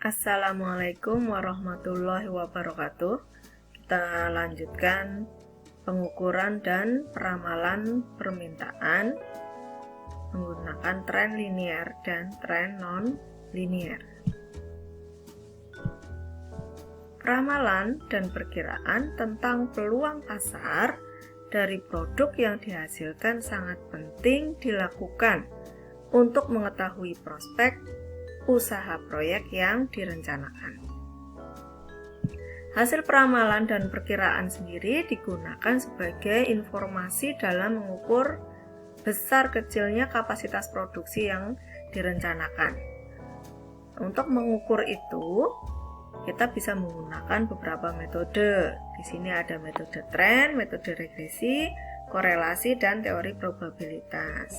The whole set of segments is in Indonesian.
Assalamualaikum warahmatullahi wabarakatuh. Kita lanjutkan pengukuran dan peramalan permintaan menggunakan tren linier dan tren non-linier. Peramalan dan perkiraan tentang peluang pasar dari produk yang dihasilkan sangat penting dilakukan untuk mengetahui prospek usaha proyek yang direncanakan. Hasil peramalan dan perkiraan sendiri digunakan sebagai informasi dalam mengukur besar kecilnya kapasitas produksi yang direncanakan. Untuk mengukur itu, kita bisa menggunakan beberapa metode. Di sini ada metode tren, metode regresi, korelasi, dan teori probabilitas.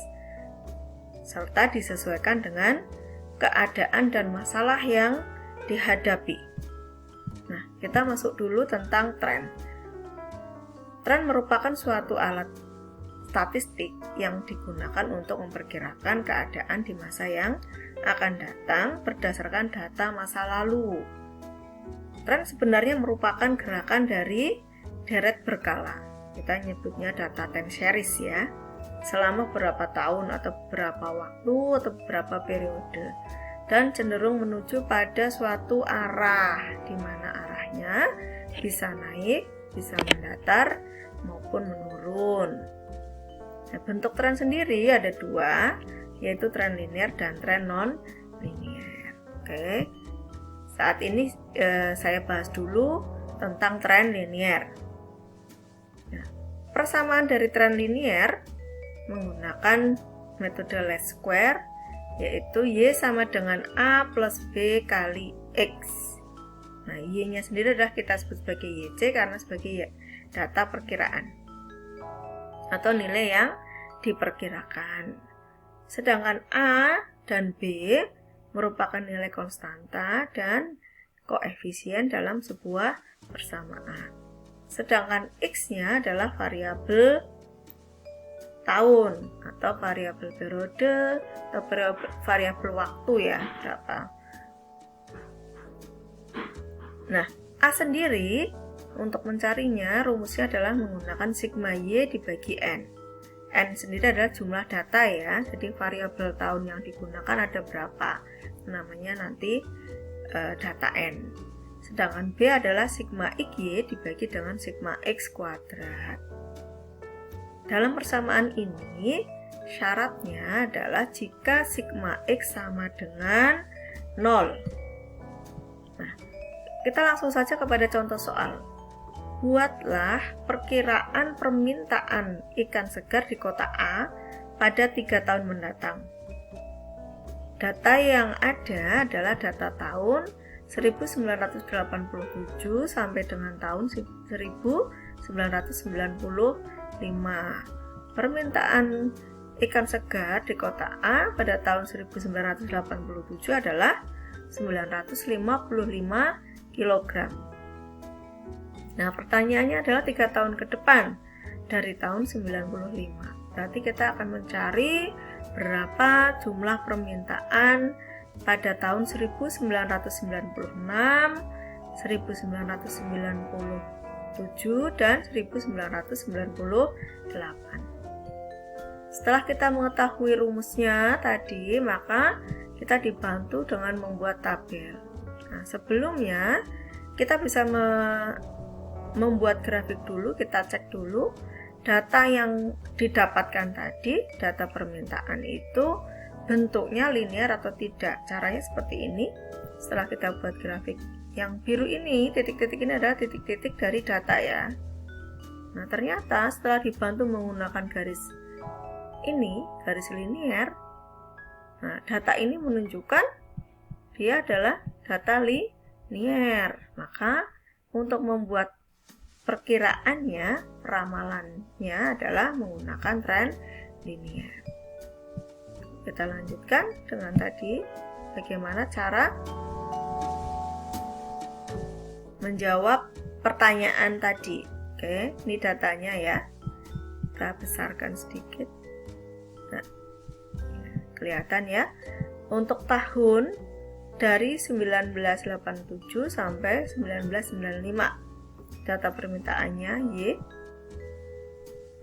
Serta disesuaikan dengan keadaan dan masalah yang dihadapi. Nah, kita masuk dulu tentang tren. Tren merupakan suatu alat statistik yang digunakan untuk memperkirakan keadaan di masa yang akan datang berdasarkan data masa lalu. Tren sebenarnya merupakan gerakan dari deret berkala. Kita nyebutnya data time series ya. Selama beberapa tahun atau beberapa waktu atau beberapa periode, dan cenderung menuju pada suatu arah, di mana arahnya bisa naik, bisa mendatar maupun menurun. Nah, bentuk tren sendiri ada dua, yaitu tren linier dan tren non-linier. Oke, saat ini saya bahas dulu tentang tren linier. Nah, persamaan dari tren linier menggunakan metode least square, yaitu Y sama dengan A plus B kali X. Nah, Y-nya sendiri adalah kita sebut sebagai YC karena sebagai data perkiraan atau nilai yang diperkirakan. Sedangkan A dan B merupakan nilai konstanta dan koefisien dalam sebuah persamaan. Sedangkan X-nya adalah variabel tahun atau variabel periode atau variabel waktu ya, berapa. Nah, A sendiri untuk mencarinya rumusnya adalah menggunakan sigma Y dibagi N. N sendiri adalah jumlah data ya, jadi variabel tahun yang digunakan ada berapa, namanya nanti data N. Sedangkan B adalah sigma XY dibagi dengan sigma X kuadrat. Dalam persamaan ini, syaratnya adalah jika sigma X sama dengan 0. Nah, kita langsung saja kepada contoh soal. Buatlah perkiraan permintaan ikan segar di kota A pada 3 tahun mendatang. Data yang ada adalah data tahun 1987 sampai dengan tahun 1995. Permintaan ikan segar di kota A pada tahun 1987 adalah 955 kg. Nah, pertanyaannya adalah 3 tahun ke depan dari tahun 95. Berarti kita akan mencari berapa jumlah permintaan pada tahun 1996, 1997 dan 1998. Setelah kita mengetahui rumusnya tadi, maka kita dibantu dengan membuat tabel. Nah, sebelumnya kita bisa membuat grafik dulu, kita cek dulu data yang didapatkan tadi, data permintaan itu bentuknya linear atau tidak. Caranya seperti ini. Setelah kita buat grafik yang biru ini, titik-titik ini adalah titik-titik dari data ya. Nah, ternyata setelah dibantu menggunakan garis ini, garis linier, nah, data ini menunjukkan dia adalah data linier. Maka untuk membuat perkiraannya, peramalannya adalah menggunakan tren linier. Kita lanjutkan dengan tadi bagaimana cara menjawab pertanyaan tadi. Oke, ini datanya ya. Kita besarkan sedikit. Nah, kelihatan ya. Untuk tahun dari 1987 sampai 1995. Data permintaannya Y.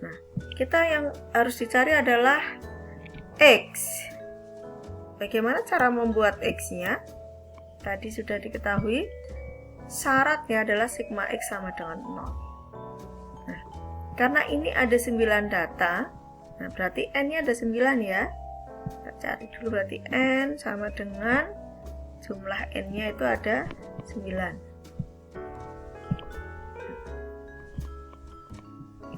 Nah, kita yang harus dicari adalah X. Bagaimana cara membuat X-nya? Tadi sudah diketahui, syaratnya adalah sigma X sama dengan 0. Nah, karena ini ada 9 data, nah berarti N-nya ada 9 ya. Kita cari dulu, berarti N sama dengan jumlah N-nya itu ada 9.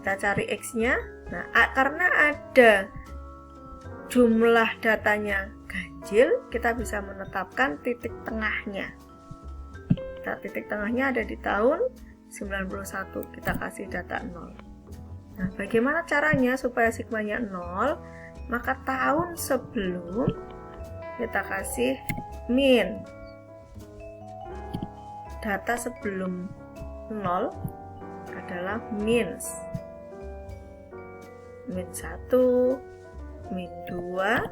Kita cari X-nya. Nah, karena ada jumlah datanya ganjil, kita bisa menetapkan titik tengahnya. Titik tengahnya ada di tahun 91, kita kasih data 0. Nah, bagaimana caranya supaya sigmanya 0? Maka tahun sebelum kita kasih min. Data sebelum 0 adalah mins. Min 1, min 2,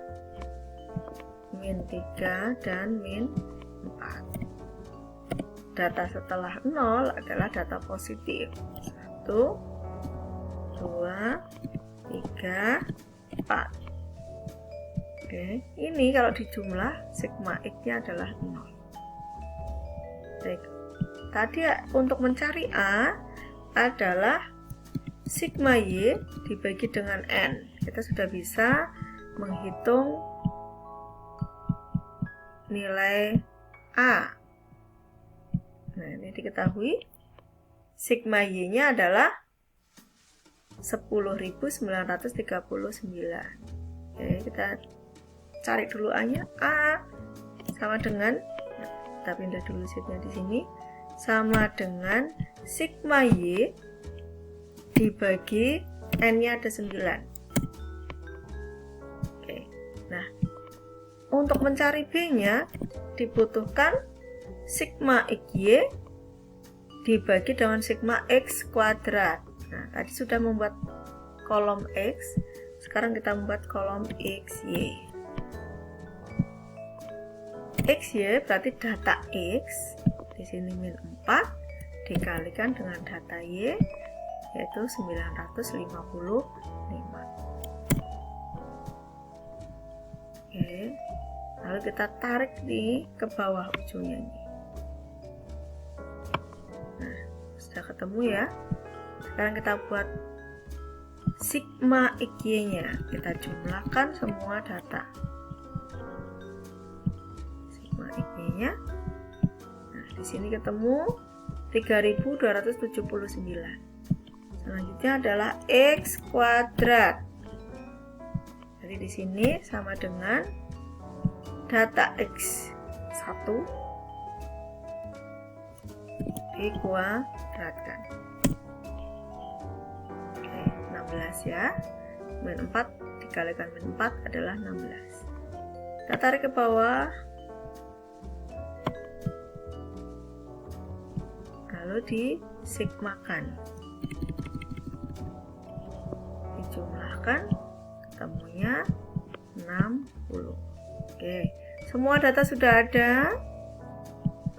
min 3, dan min 4. Data setelah 0 adalah data positif. 1, 2, 3, 4. Oke, ini kalau dijumlah sigma X-nya adalah 0. Baik. Tadi untuk mencari A adalah sigma Y dibagi dengan N. Kita sudah bisa menghitung nilai A. Nah, ini diketahui sigma Y-nya adalah 10.939. Oke, kita cari dulu A-nya. A sama dengan, kita pindah dulu sheet-nya di sini, sama dengan sigma Y dibagi N-nya ada 9. Oke. Nah, untuk mencari B-nya dibutuhkan sigma XY dibagi dengan sigma X kuadrat. Nah, tadi sudah membuat kolom X, sekarang kita membuat kolom XY. XY berarti data X, di sini min 4 dikalikan dengan data Y, yaitu 955. Oke, lalu kita tarik ke bawah ujungnya ini. Nah, sudah ketemu ya. Sekarang kita buat sigma XY-nya, kita jumlahkan semua data sigma XY-nya. Nah, di sini ketemu 3279. Selanjutnya adalah X kuadrat. Jadi di sini sama dengan data X1 dikuadratkan. Oke, 16 ya. Min 4 dikalikan min 4 adalah 16. Kita tarik ke bawah. Lalu disigmakan. Dijumlahkan, ketemunya 60. Oke, semua data sudah ada.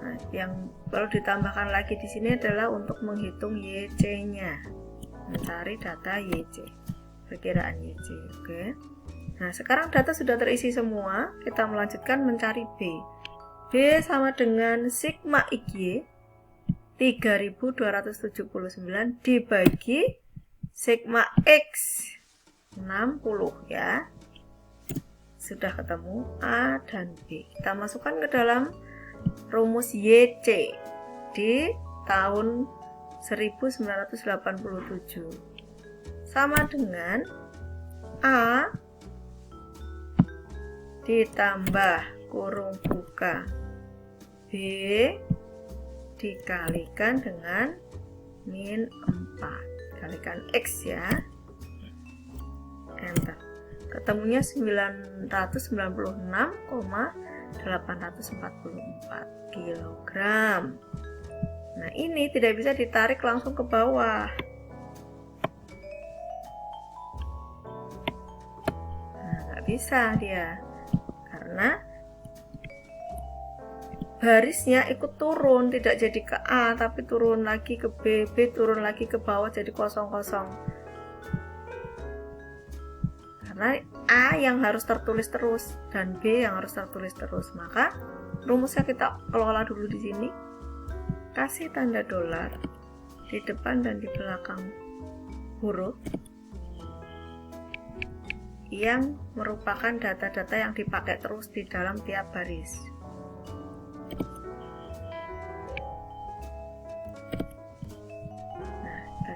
Nah, yang perlu ditambahkan lagi di sini adalah untuk menghitung YC-nya, mencari data YC, perkiraan YC. Oke. Nah, sekarang data sudah terisi semua. Kita melanjutkan mencari B. B sama dengan sigma XY 3279 dibagi sigma X 60 ya. Sudah ketemu A dan B. Kita masukkan ke dalam rumus YC di tahun 1987 sama dengan A ditambah kurung buka B dikalikan dengan min 4, kalikan X ya, enter. Ketemunya 996,844 kg. Nah, ini tidak bisa ditarik langsung ke bawah. Nah, nggak bisa dia, karena barisnya ikut turun, tidak jadi ke A tapi turun lagi ke B, B turun lagi ke bawah jadi kosong-kosong. Karena A yang harus tertulis terus dan B yang harus tertulis terus. Maka rumusnya kita kelola dulu di sini. Kasih tanda dolar di depan dan di belakang huruf yang merupakan data-data yang dipakai terus di dalam tiap baris.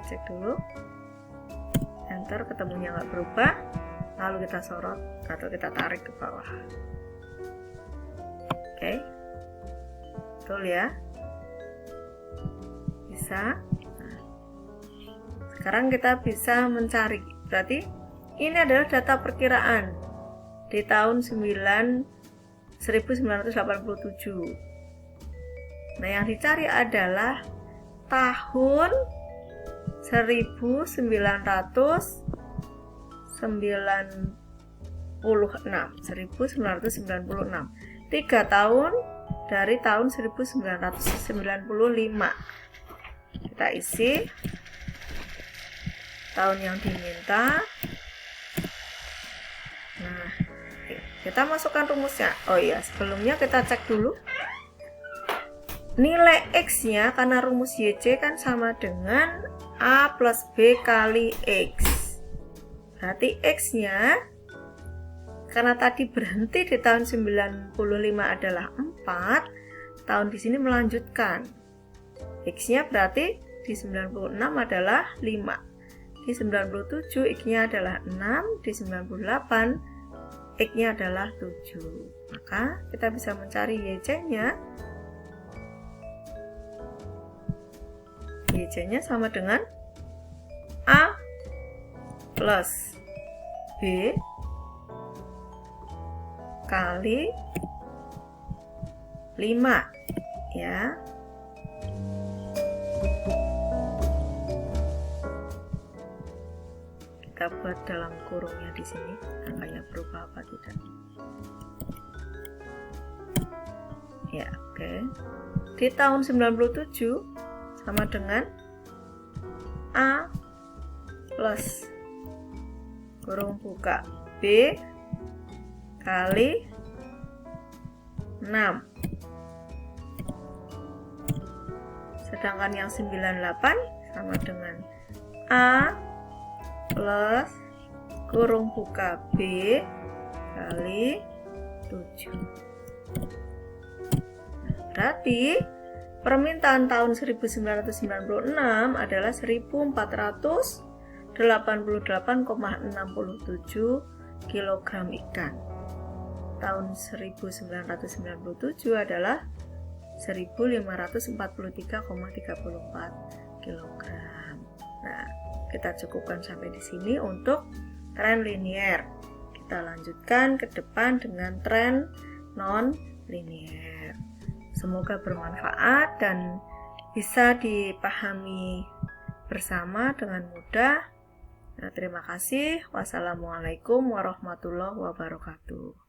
Cek dulu, enter, ketemunya nggak berubah, lalu kita sorot atau kita tarik ke bawah. Oke, betul ya, bisa. Nah, sekarang kita bisa mencari, berarti ini adalah data perkiraan di tahun 1987. Nah, yang dicari adalah tahun 1996. 3 tahun dari tahun 1995. Kita isi tahun yang diminta. Nah, kita masukkan rumusnya. Oh iya, sebelumnya kita cek dulu nilai X-nya, karena rumus YC kan sama dengan A plus B kali X. Berarti X-nya, karena tadi berhenti di tahun 95 adalah 4, tahun di sini melanjutkan. X-nya berarti di 96 adalah 5. Di 97 X-nya adalah 6, di 98 X-nya adalah 7. Maka kita bisa mencari YC-nya. YC-nya sama dengan A plus B kali 5 ya. Kita buat dalam kurungnya di sini, angkanya berubah apa tidak. Ya, oke. Di tahun 97 sama dengan A plus kurung buka B kali 6. Sedangkan yang 98 sama dengan A plus kurung buka B kali 7. Berarti permintaan tahun 1996 adalah 1488,67 kg ikan. Tahun 1997 adalah 1543,34 kg. Nah, kita cukupkan sampai di sini untuk tren linier. Kita lanjutkan ke depan dengan tren non linier. Semoga bermanfaat dan bisa dipahami bersama dengan mudah. Nah, terima kasih. Wassalamualaikum warahmatullahi wabarakatuh.